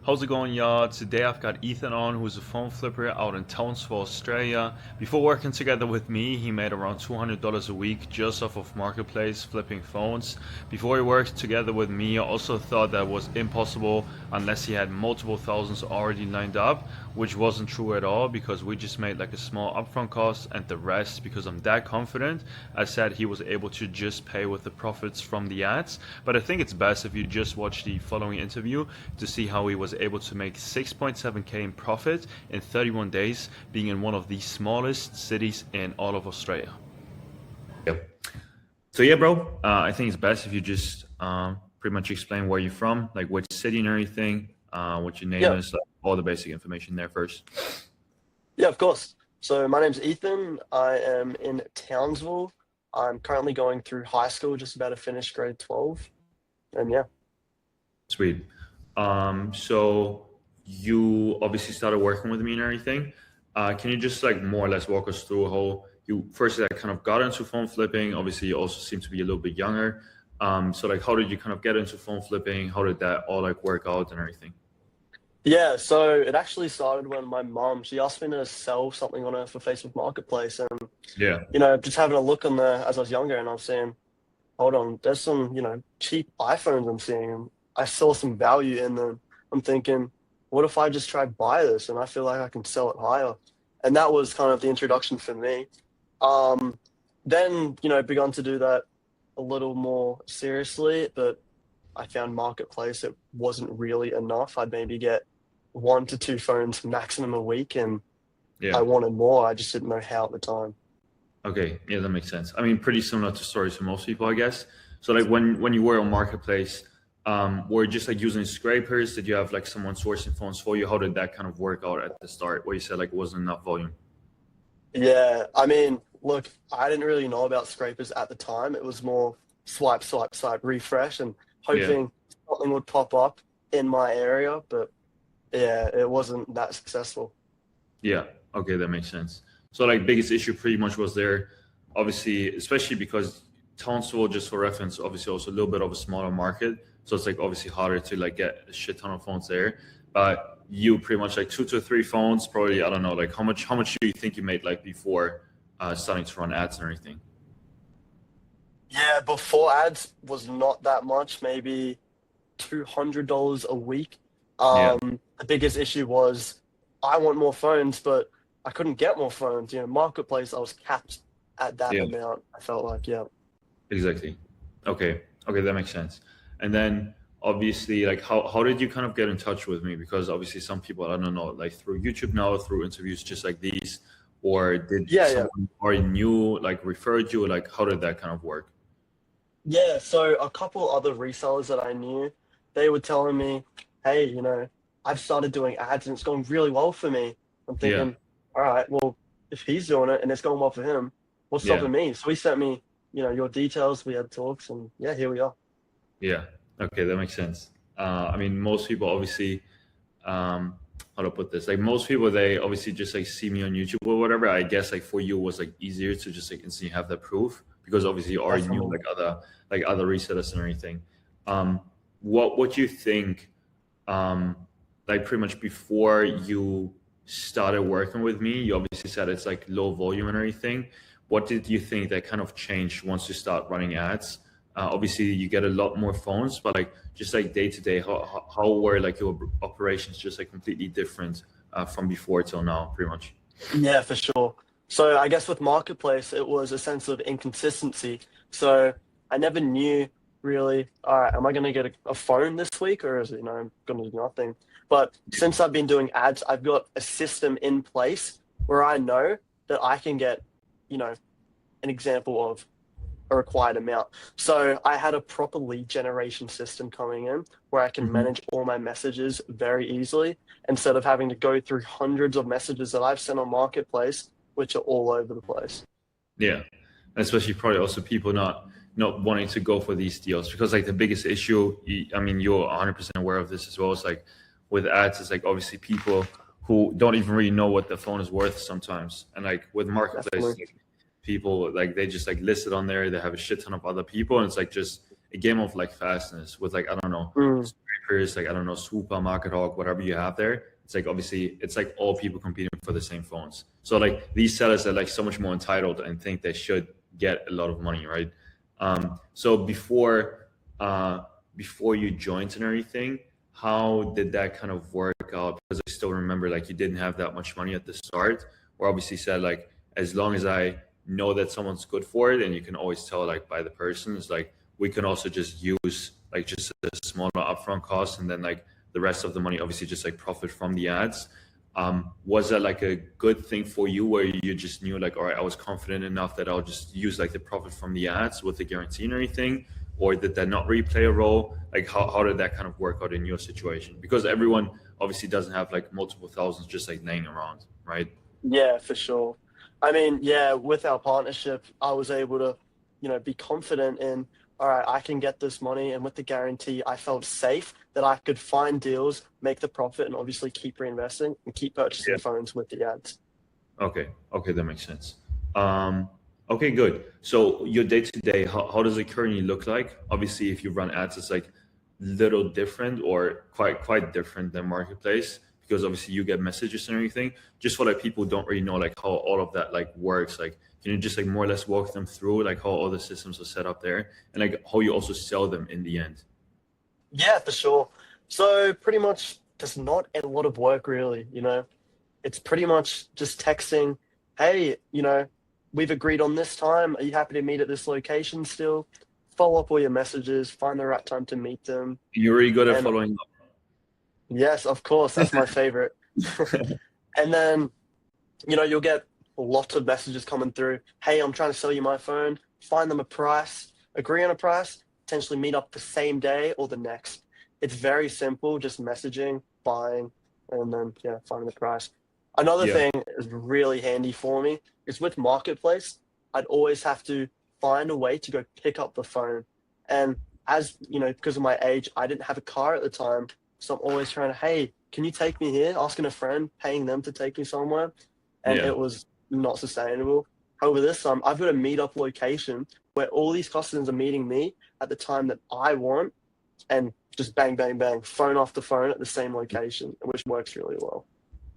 How's it going, y'all? Today I've got Ethan on, who's a phone flipper out in Townsville, Australia. Before working together with me, he made around $200 a week just off of Marketplace flipping phones. Before he worked together with me, I also thought that was impossible unless he had multiple thousands already lined up, which wasn't true at all because we just made like a small upfront cost, and the rest, because I'm that confident, I said he was able to just pay with the profits from the ads. But I think it's best if you just watch the following interview to see how he was able to make 6.7k in profit in 31 days, being in one of the smallest cities in all of Australia. Yep. So yeah, bro, I think it's best if you just pretty much explain where you're from, like which city and everything, what your name is, like all the basic information there first. Yeah, of course. So my name's Ethan. I am in Townsville. I'm currently going through high school, just about to finish grade 12. And yeah. Sweet. So you obviously started working with me and everything. Can you just like more or less walk us through how you first like kind of got into phone flipping? Obviously, you also seem to be a little bit younger. So like, how did you kind of get into phone flipping? How did that all like work out and everything? Yeah, so it actually started when my mom, she asked me to sell something on her for Facebook Marketplace. And, Yeah. just having a look on there as I was younger, and I was saying, hold on, there's some, cheap iPhones I'm seeing. And I saw some value in them. I'm thinking, what if I just try buy this and I feel like I can sell it higher? And that was kind of the introduction for me. Then, begun to do that a little more seriously, but I found Marketplace, it wasn't really enough. I'd maybe get 1 to 2 phones maximum a week, and I Yeah. wanted more. I just didn't know how at the time. Okay. Yeah, that makes sense. I mean, pretty similar to stories for most people, I guess. So like when you were on Marketplace, were you just like using scrapers? Did you have like someone sourcing phones for you? How did that kind of work out at the start where you said like it wasn't enough volume? Yeah, I mean, look, I didn't really know about scrapers at the time. It was more swipe, swipe, swipe, refresh, and Yeah. hoping something would pop up in my area. But yeah, it wasn't that successful. Yeah. Okay, that makes sense. So like biggest issue pretty much was there, obviously, especially because Townsville, just for reference, obviously also a little bit of a smaller market. So it's like obviously harder to like get a shit ton of phones there. But you pretty much like 2 to 3 phones, probably, I don't know, like how much do you think you made like before starting to run ads and everything? Yeah, before ads was not that much, maybe $200 a week. Yeah. The biggest issue was I want more phones, but I couldn't get more phones. Marketplace, I was capped at that Yeah. amount. I felt like, yeah. Exactly. Okay. Okay, that makes sense. And then obviously, like how did you kind of get in touch with me? Because obviously some people, I don't know, like through YouTube now, through interviews just like these, or did Yeah, yeah. someone already knew, like referred you, like how did that kind of work? Yeah, so a couple other resellers that I knew, they were telling me, hey, I've started doing ads and it's going really well for me. I'm Yeah. thinking, all right, well, if he's doing it and it's going well for him, what's Yeah. stopping me? So he sent me, your details, we had talks, and yeah, here we are. Yeah. Okay, that makes sense. I mean, most people obviously, how to put this? Like most people, they obviously just like see me on YouTube or whatever. I guess like for you it was like easier to just like instantly have that proof because obviously you already knew Definitely. like other resellers and everything. Um, what you think? Like pretty much before you started working with me, you obviously said it's like low volume and everything. What did you think that kind of changed once you start running ads? Obviously, you get a lot more phones, but like just like day to day, how were like your operations just like completely different from before till now, pretty much? Yeah, for sure. So I guess with Marketplace, it was a sense of inconsistency. So I never knew really, all right, am I going to get a phone this week, or is it, I'm going to do nothing? But since I've been doing ads, I've got a system in place where I know that I can get, an example of a required amount. So I had a proper lead generation system coming in where I can Hmm. manage all my messages very easily instead of having to go through hundreds of messages that I've sent on Marketplace, which are all over the place. Yeah, and especially probably also people not wanting to go for these deals because like the biggest issue, I mean, you're 100% aware of this as well. It's like with ads, it's like obviously people who don't even really know what the phone is worth sometimes, and like with marketplace, Definitely. like, people like they just like list it on there. They have a shit ton of other people, and it's like just a game of like fastness with like, I don't know, Mm. scrapers, like, I don't know, Swooper, Market Hawk, whatever you have there. It's like, obviously it's like all people competing for the same phones. So like these sellers are like so much more entitled and think they should get a lot of money, right? So before you joined and everything, how did that kind of work out? Because I still remember like you didn't have that much money at the start, or obviously said like, as long as I know that someone's good for it, and you can always tell like by the person, it's like we can also just use like just a smaller upfront cost, and then like the rest of the money obviously just like profit from the ads. Was that like a good thing for you, where you just knew like, all right, I was confident enough that I'll just use like the profit from the ads with the guarantee and everything? Or did that not really play a role? Like how did that kind of work out in your situation? Because everyone obviously doesn't have like multiple thousands just like laying around, right? Yeah, for sure. I mean, yeah, with our partnership, I was able to, be confident in, all right, I can get this money. And with the guarantee, I felt safe that I could find deals, make the profit, and obviously keep reinvesting and keep purchasing Yeah. phones with the ads. Okay, that makes sense. Okay, good. So your day to day, how does it currently look like? Obviously, if you run ads, it's like little different or quite different than marketplace, because obviously you get messages and everything. Just for like people who don't really know like how all of that like works, like can you just like more or less walk them through like how all the systems are set up there, and like how you also sell them in the end? Yeah, for sure. So pretty much there's not a lot of work really. It's pretty much just texting, hey, we've agreed on this time. Are you happy to meet at this location still? Follow up all your messages, find the right time to meet them. You're really good at And following yes, of course, that's my favorite. up. And then, you'll get lots of messages coming through. Hey, I'm trying to sell you my phone. Find them a price, agree on a price, potentially meet up the same day or the next. It's very simple, just messaging, buying, and then, yeah, finding the price. Another Yeah, thing is really handy for me is with Marketplace, I'd always have to find a way to go pick up the phone. And as, because of my age, I didn't have a car at the time. So I'm always trying to, hey, can you take me here? Asking a friend, paying them to take me somewhere. And yeah. it was not sustainable. However, this time I've got a meetup location where all these customers are meeting me at the time that I want, and just bang, bang, bang, phone off the phone at the same location, which works really well.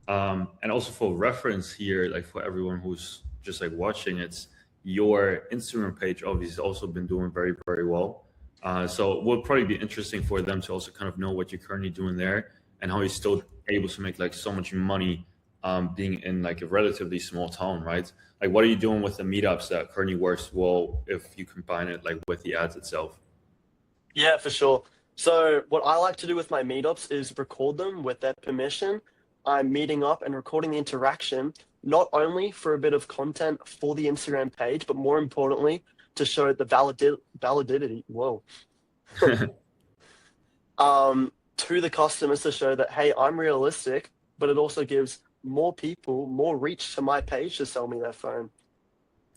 And also for reference here, like for everyone who's just like watching, it's your Instagram page obviously has also been doing very, very well. So it will probably be interesting for them to also kind of know what you're currently doing there, and how you're still able to make like so much money, being in like a relatively small town, right? Like what are you doing with the meetups that currently works well if you combine it like with the ads itself? Yeah, for sure. So what I like to do with my meetups is record them with their permission. I'm meeting up and recording the interaction, not only for a bit of content for the Instagram page, but more importantly, to show the validity, whoa, to the customers to show that, hey, I'm realistic, but it also gives more people more reach to my page to sell me their phone.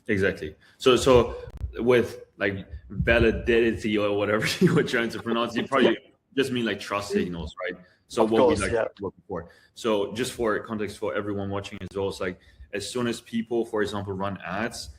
Exactly. So with like validity or whatever you were trying to pronounce, you probably just mean like trust signals, right? So Of what we course, like yeah. talked before. So just for context for everyone watching as well, it's like as soon as people, for example, run ads,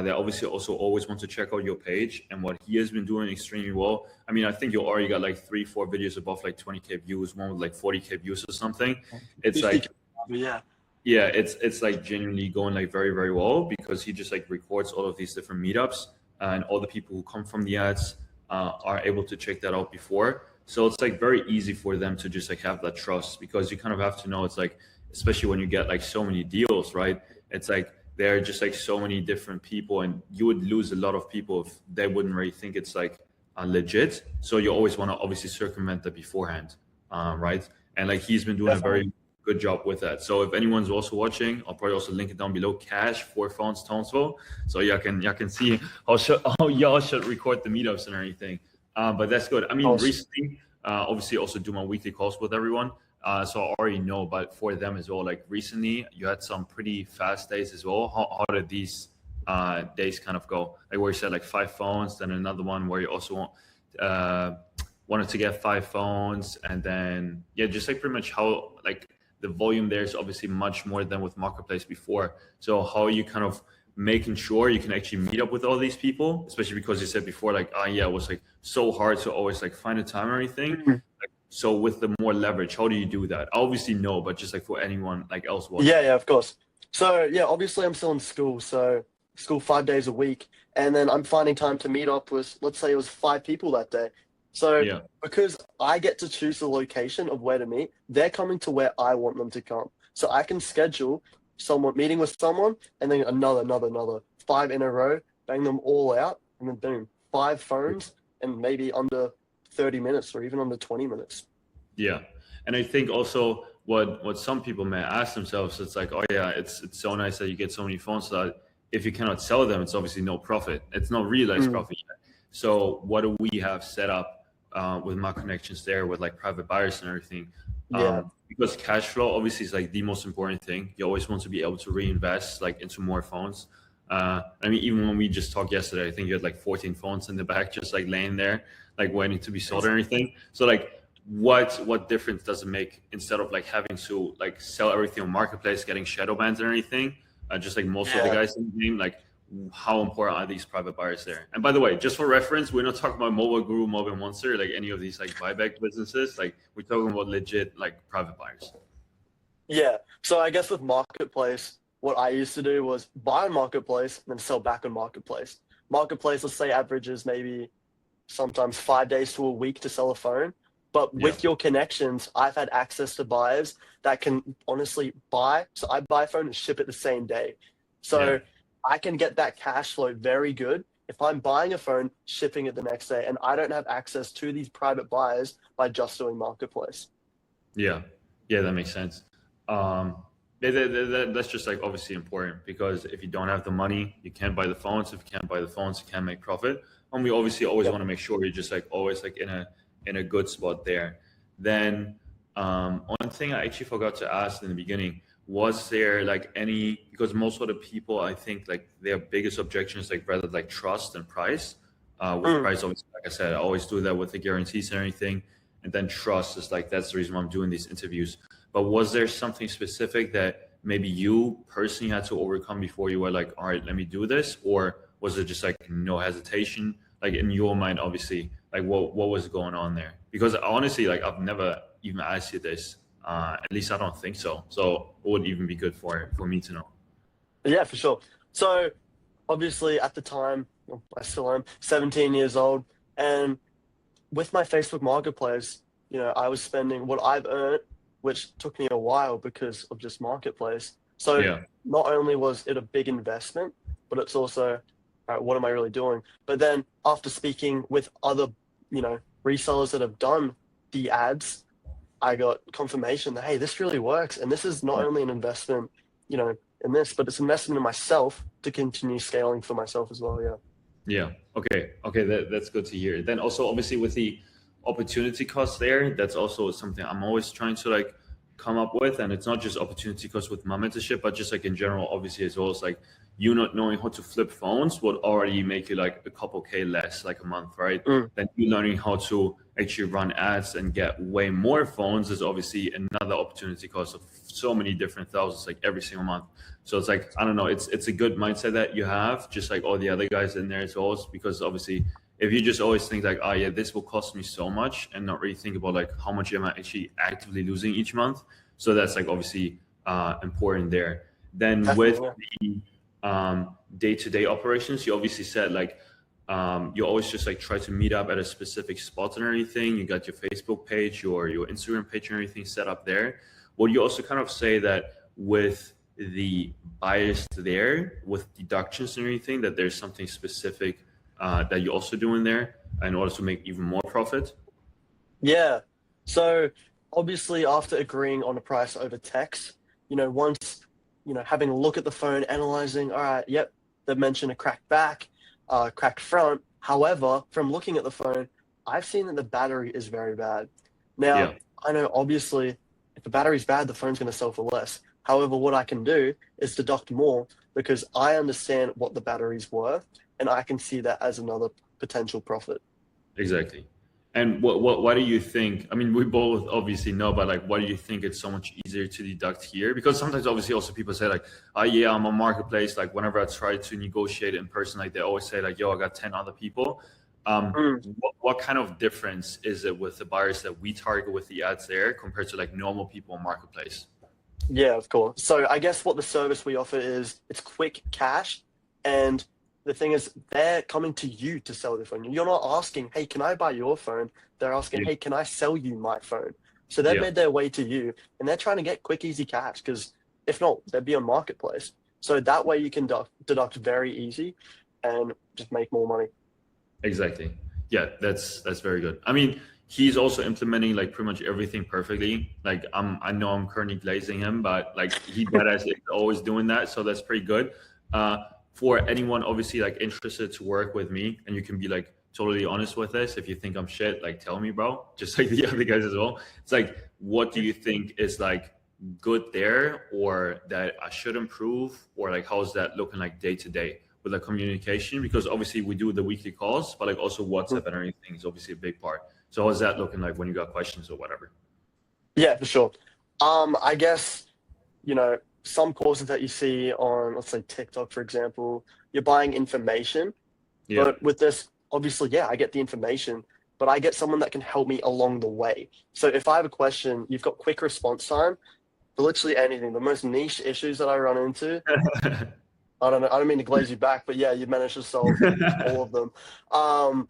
they obviously also always want to check out your page. And what he has been doing extremely well. I mean, I think you already got like 3, 4 videos above like 20K views, one with like 40K views or something. It's 50, like, yeah. yeah, it's like genuinely going like very, very well, because he just like records all of these different meetups, and all the people who come from the ads are able to check that out before. So it's like very easy for them to just like have that trust, because you kind of have to know, it's like, especially when you get like so many deals, right? It's like there are just like so many different people, and you would lose a lot of people if they wouldn't really think it's like legit. So you always want to obviously circumvent that beforehand, right? And like he's been doing a Definitely. very good job with that. So if anyone's also watching, I'll probably also link it down below. Cash for phones Townsville, so y'all can see how y'all should record the meetups and everything. But that's good. I mean, Awesome. recently, obviously, also do my weekly calls with everyone. So I already know, but for them as well, like recently, you had some pretty fast days as well. How did these days kind of go? Like where you said like 5 phones, then another one where you also wanted to get 5 phones, and then yeah, just like pretty much how like the volume there is obviously much more than with marketplace before. So how you kind of making sure you can actually meet up with all these people, especially because you said before, like, oh yeah, it was like so hard to always like find a time or anything. Mhm. So with the more leverage, how do you do that? Obviously no, but just like for anyone like else Yeah, watching. yeah, of course. So yeah, obviously I'm still in school, so school 5 days a week, and then I'm finding time to meet up with, let's say it was 5 people that day. So Yeah, because I get to choose the location of where to meet, they're coming to where I want them to come. So I can schedule someone meeting with someone, and then another, five in a row, bang them all out, and then boom, 5 phones, and maybe under 30 minutes or even under 20 minutes. yeah. And I think also what some people may ask themselves, it's like, oh yeah, it's so nice that you get so many phones that if you cannot sell them, it's obviously no profit. It's not realized Mm, profit yet. So what do we have set up with my connections there with like private buyers and everything? yeah, Because cash flow obviously is like the most important thing. You always want to be able to reinvest like into more phones. I mean, even when we just talked yesterday, I think you had like 14 phones in the back, just like laying there, like waiting to be sold or anything. So like, what difference does it make instead of like having to like sell everything on marketplace, getting shadow bans and everything? Just like most of the yeah. guys in the game, like how important are these private buyers there? And by the way, just for reference, we're not talking about Mobile Guru, Mobile Monster, like any of these like buyback businesses. Like we're talking about legit like private buyers. Yeah. So I guess with Marketplace, what I used to do was buy on Marketplace and then sell back on Marketplace. Marketplace, let's say, averages maybe sometimes 5 days to a week to sell a phone. But Yeah, with your connections, I've had access to buyers that can honestly buy. So I buy a phone and ship it the same day. yeah, So I can get that cash flow very good if I'm buying a phone, shipping it the next day, and I don't have access to these private buyers by just doing Marketplace. yeah, yeah. That makes sense. Um, that's just like obviously important because if you don't have the money, you can't buy the phones. If you can't buy the phones, you can't make profit. And we obviously always Yeah. want to make sure you're just like always like in a good spot there. Then one thing I actually forgot to ask in the beginning was there like any because most of the people I think like their biggest objection is like rather like trust and price. With Mm. price, obviously, like I said, I always do that with the guarantees and everything. And then trust is like that's the reason why I'm doing these interviews. But was there something specific that maybe you personally had to overcome before you were like, all right, let me do this? Or was it just like no hesitation? Like in your mind, obviously, like what was going on there? Because honestly, like I've never even asked you this. At least I don't think so. So it would even be good for me to know. Yeah, for sure. So obviously at the time, well, I still am 17 years old, and with my Facebook Marketplace, I was spending what I've earned, which took me a while because of just Marketplace. So Yeah, not only was it a big investment, but it's also, all right, what am I really doing? But then after speaking with other, resellers that have done the ads, I got confirmation that, hey, this really works. And this is not yeah, only an investment, in this, but it's an investment in myself to continue scaling for myself as well. Yeah. yeah. Okay, okay, that's good to hear. Then also obviously with the opportunity cost there, that's also something I'm always trying to like come up with. And it's not just opportunity cost with my mentorship, but just like in general, obviously as well as like you not knowing how to flip phones would already make you like a couple K less like a month, right? Mm, Then you learning how to actually run ads and get way more phones is obviously another opportunity cost of so many different thousands like every single month. So it's like I don't know, it's a good mindset that you have, just like all the other guys in there as well, because obviously if you just always think like, oh yeah, this will cost me so much, and not really think about like how much am I actually actively losing each month. So that's like obviously important there. Then with definitely. the day-to-day operations, you obviously said like you always just like try to meet up at a specific spot and everything. You got your Facebook page, your Instagram page and everything set up there. Would you also kind of say that with the bias there, with deductions and everything, that there's something specific that you also do in there in order to make even more profit? Yeah. So obviously, after agreeing on a price over text, once, having a look at the phone, analyzing, all right, yep, they've mentioned a cracked back, cracked front. However, from looking at the phone, I've seen that the battery is very bad. Now, Yeah, I know obviously if the battery's bad, the phone's going to sell for less. However, what I can do is deduct more because I understand what the battery's worth and I can see that as another potential profit. exactly. And why do you think, I mean, we both obviously know, but like, why do you think it's so much easier to deduct here? Because sometimes obviously also people say like, oh yeah, I'm a marketplace. Like whenever I try to negotiate in person, like they always say like, yo, I got 10 other people. Mm, What kind of difference is it with the buyers that we target with the ads there compared to like normal people in marketplace? yeah, of course. So I guess what the service we offer is it's quick cash, and the thing is they're coming to you to sell the phone. You're not asking, hey, can I buy your phone? They're asking, Yeah. hey, can I sell you my phone? So they've Yeah. made their way to you, and they're trying to get quick, easy cash because if not, they'd be on marketplace. So that way you can deduct very easy and just make more money. Exactly. Yeah, that's very good. I mean, he's also implementing like pretty much everything perfectly. Like I know I'm currently glazing him, but like he badass is always doing that, so that's pretty good. For anyone obviously like interested to work with me, and you can be like totally honest with this. If you think I'm shit, like tell me, bro. Just like the other guys as well. It's like, what do you think is like good there, or that I should improve, or like how's that looking like day to day with the communication? Because obviously we do the weekly calls, but like also WhatsApp and everything is obviously a big part. So how's that looking like when you got questions or whatever? Yeah, for sure. I guess, some courses that you see on, let's say, TikTok, for example, you're buying information. Yeah. But with this, obviously, yeah, I get the information, but I get someone that can help me along the way. So if I have a question, you've got quick response time for literally anything. The most niche issues that I run into, I don't know, I don't mean to glaze you back, but yeah, you've managed to solve all of them. Um,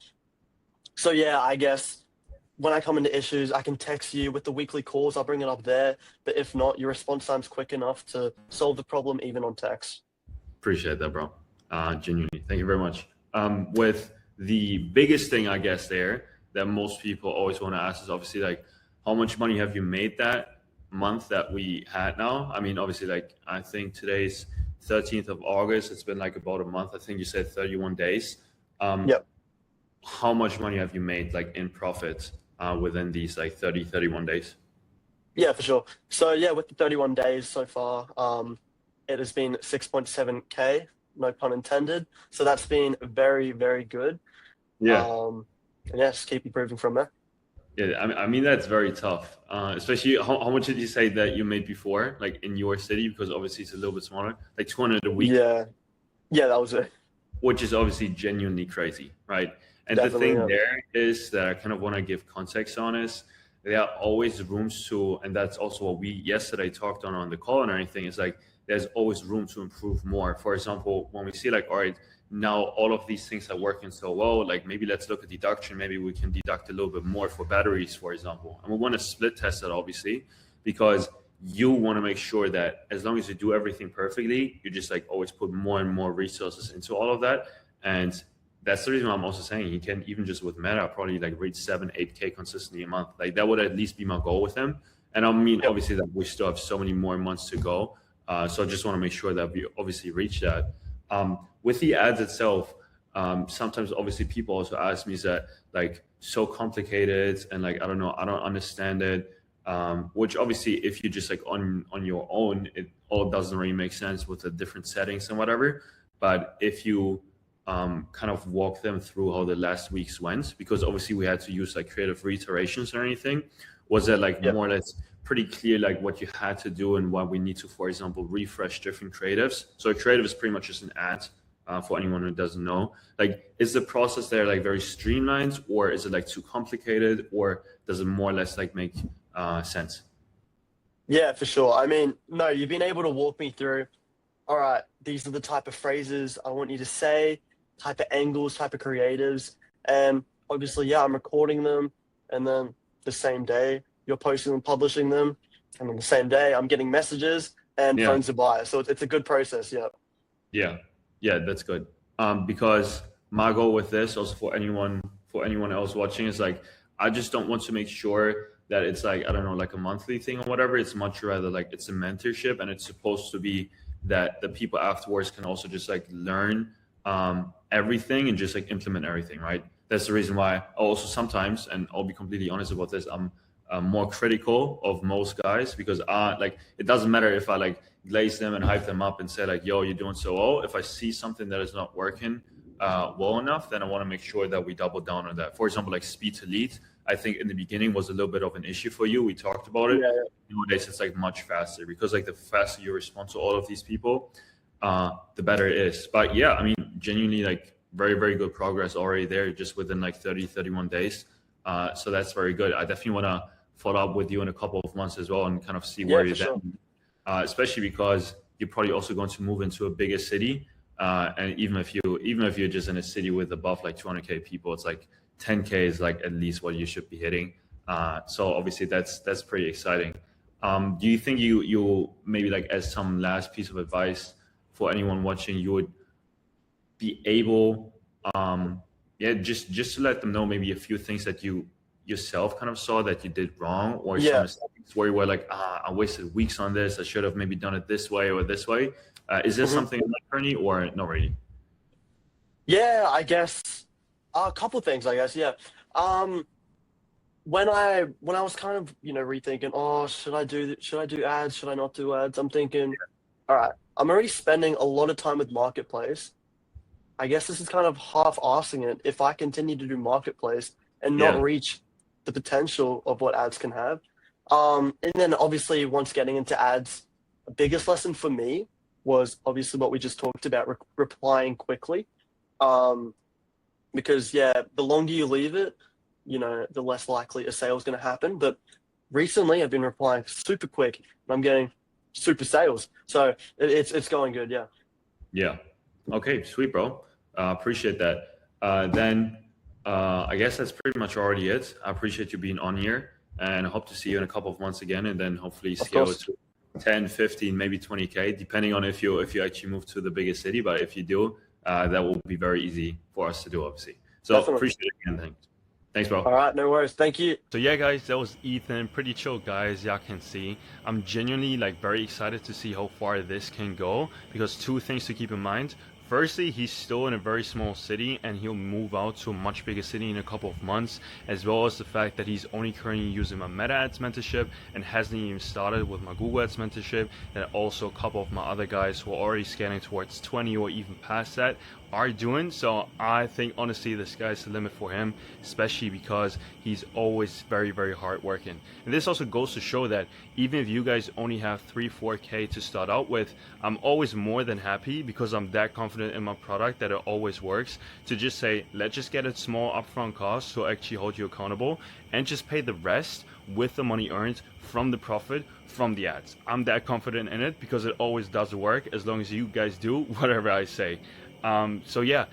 so yeah, I guess when I come into issues, I can text you with the weekly calls. I'll bring it up there. But if not, your response time's quick enough to solve the problem even on text. Appreciate that, bro. Genuinely, thank you very much. With the biggest thing, I guess, there that most people always want to ask is obviously like, how much money have you made that month that we had now? I mean, obviously, like I think today's 13th of August. It's been like about a month. I think you said 31 days. Um, Yep. how much money have you made like in profit within these like 30, 31 days? Yeah, for sure. So yeah, with the 31 days so far, it has been 6.7K, no pun intended. So that's been very, very good. Yeah. And yeah, just keep improving from there. Yeah, I mean that's very tough. Especially how much did you say that you made before, like in your city? Because obviously it's a little bit smaller, like 200 a week, Yeah, yeah, that was it. which is obviously genuinely crazy, right? And the Definitely. thing Yeah. there is that I kind of want to give context on is there are always rooms to, and that's also what we yesterday talked on the call and everything. Is like there's always room to improve more. For example, when we see like, all right, now all of these things are working so well, like maybe let's look at deduction. Maybe we can deduct a little bit more for batteries, for example. And we want to split test it obviously because you want to make sure that as long as you do everything perfectly, you just like always put more and more resources into all of that. And that's the reason why I'm also saying he can even just with Meta probably like reach 7, 8K consistently a month. Like that would at least be my goal with him. And I mean, Yep. obviously that we still have so many more months to go. So I just want to make sure that we obviously reach that. With the ads itself, sometimes obviously people also ask me, is that like so complicated and like I don't know, I don't understand it. Which obviously if you just like on your own, it all doesn't really make sense with the different settings and whatever. But if you kind of walk them through how the last weeks went, because obviously we had to use like creative reiterations or anything, was that like Yep. more or less pretty clear like what you had to do and why we need to, for example, refresh different creatives? So a creative is pretty much just an ad, for anyone who doesn't know. Like, is the process there like very streamlined, or is it like too complicated, or does it more or less like make sense? Yeah, for sure. I mean, no, you've been able to walk me through. All right, these are the type of phrases I want you to say, type of angles, type of creatives. And obviously, yeah, I'm recording them. And then the same day, you're posting them, publishing them. And on the same day, I'm getting messages and Yeah. phones to buy. So it's a good process. Yeah. Yeah, yeah, that's good. Because my goal with this, also for anyone else watching, is like I just don't want to make sure that it's like I don't know, like a monthly thing or whatever. It's much rather like it's a mentorship, and it's supposed to be that the people afterwards can also just like learn everything and just like implement everything. Right. That's the reason why I also sometimes, and I'll be completely honest about this, I'm more critical of most guys because like it doesn't matter if I like glaze them and hype them up and say like, yo, you're doing so well. If I see something that is not working well enough, then I want to make sure that we double down on that. For example, like speed to lead. I think in the beginning was a little bit of an issue for you. We talked about it. Yeah. Nowadays it's like much faster because like the faster you respond to all of these people, the better it is. But yeah, I mean, genuinely like very, very good progress already there just within like 30, 31 days. So that's very good. I definitely want to follow up with you in a couple of months as well and kind of see Yeah, where for you're sure. then, especially because you're probably also going to move into a bigger city. And even if you're just in a city with above like 200K people, it's like 10K is like at least what you should be hitting. So obviously that's pretty exciting. Do you think you maybe like as some last piece of advice for anyone watching, you would be able, yeah, just to let them know maybe a few things that you yourself kind of saw that you did wrong, or some Yeah. mistakes where you were like, I wasted weeks on this. I should have maybe done it this way or this way. Is this hmm something like Ernie or not really? Yeah, I guess a couple things, I guess. Yeah. Um, when I was kind of, rethinking, oh, should I do ads? Should I not do ads? I'm thinking, all right, I'm already spending a lot of time with Marketplace. I guess this is kind of half-assing it if I continue to do Marketplace and not Yeah, reach the potential of what ads can have. And then obviously once getting into ads, the biggest lesson for me was obviously what we just talked about, replying quickly. Um, because yeah, the longer you leave it, the less likely a sale is going to happen. But recently I've been replying super quick and I'm getting super sales. So it's going good. Yeah. yeah. Okay, sweet, bro. Appreciate that. Then I guess that's pretty much already it. I appreciate you being on here and I hope to see you in a couple of months again and then hopefully Of scale it course. to 10, 15, maybe 20K, depending on if you actually move to the biggest city. But if you do, that will be very easy for us to do, obviously. So Definitely. appreciate it again. Thanks, All bro. right. No worries. Thank you. So yeah, guys, that was Ethan. Pretty chill guys, y'all can see. I'm genuinely like very excited to see how far this can go because two things to keep in mind. Firstly, he's still in a very small city and he'll move out to a much bigger city in a couple of months, as well as the fact that he's only currently using my Meta Ads mentorship and hasn't even started with my Google Ads mentorship. And also a couple of my other guys who are already scaling towards 20 or even past that are doing. So I think honestly the sky's the limit for him, especially because he's always very, very hard working. And this also goes to show that even if you guys only have 3-4K to start out with, I'm always more than happy because I'm that confident in my product that it always works to just say, let's just get a small upfront cost to actually hold you accountable and just pay the rest with the money earned from the profit from the ads. I'm that confident in it because it always does work as long as you guys do whatever I say. So yeah,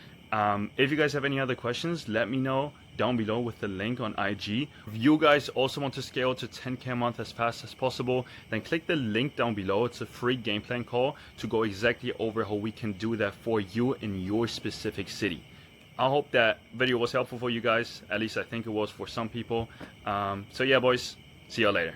if you guys have any other questions, let me know down below with the link on IG. If you guys also want to scale to 10K a month as fast as possible, then click the link down below. It's a free game plan call to go exactly over how we can do that for you in your specific city. I hope that video was helpful for you guys. At least I think it was for some people. So yeah, boys, see you later.